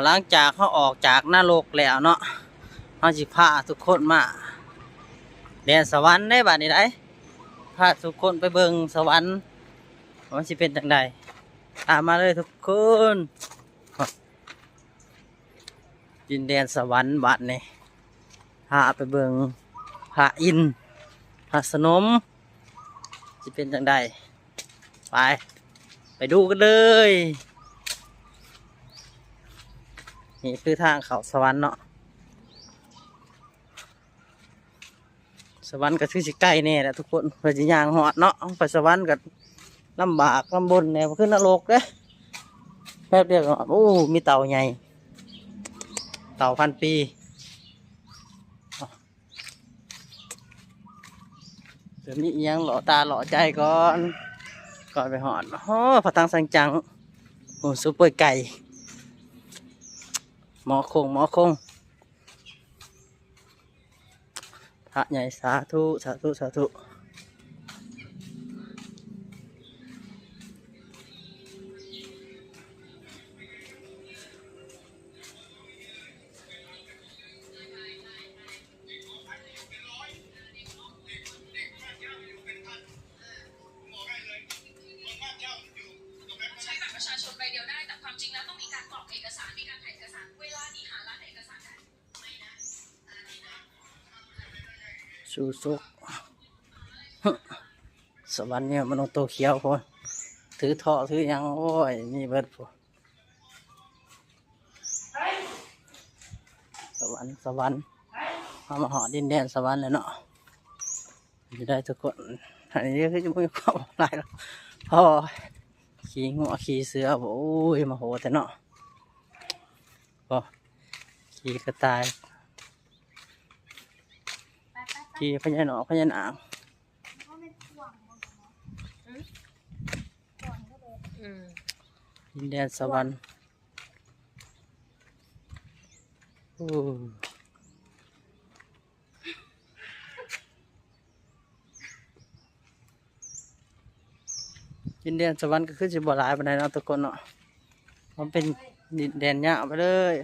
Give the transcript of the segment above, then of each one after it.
หลังจากเขาออกจากนรกแล้วเนาะเขาสิพาทุกคนมาแดนสวรรค์ได้บัดนี้ได้พาทุกคนไปเบิ่งสวรรค์ว่าสิเป็นจังใดตามมาเลยทุกคนดินแดนสวรรค์บัดนี้พาไปเบิ่งพระอินทร์พระสนมสิเป็นจังใดไปดูกันเลยนี่คือทางเขาสวรรค์เนาะสวรรค์ก็คือสิใกล้แน่แหละทุกคนเพื่อจะย่างหอดเนาะไปสวรรค์ก็ลำบากลำบนแนวขึ้นนรกเด้แป๊บเดียวก็โอ้มีเต่าใหญ่เต่า1,000 ปีเดี๋ยวนี้ยังหล่อตาหล่อใจก่อนไปหอดโอ้พระตังสังจังโอ้ซุปเปอร์ไก่หมอคงพระใหญ่สาธุสาธุสาธุชูซุกสวรรค์เนี่ยมันโตเขียวพอถือท่อถือยังโอ้ยนี่เบิดพอสวรรค์เอามาหอดินแดนสวรรค์เลยเนาะอยู่ได้ทุกคนอันนี้คือจะไม่เข้าอะไรหรอกพ่อขี่งัวขี่เสือโอ้ยมาโหแต่เนาะพอขี่กระต่ายขี่พญานาคพญานาคดินแดนสวรรค์ดินแดนสวรรค์ก็คือจะบ่หลายปานใดเนาะทุกคนเนาะมันเป็นดินแดนยาวไปเลย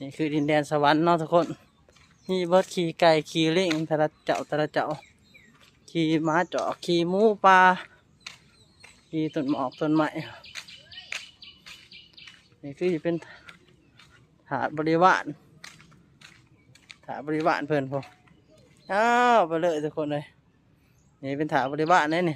นี่คือดินแดนสวรรค์เนาะทุกคนนี่เบิดขี่ไก่ขี่ลิงแต่ละเจ้าขี่ม้าจอกขี่หมูปลาขี่ต้นหมอกต้นไม้นี่คือเป็นถาดบริวารเพื่อนพออ้าวไปเลยทุกคนเลยนี่เป็นถาดบริวารนี่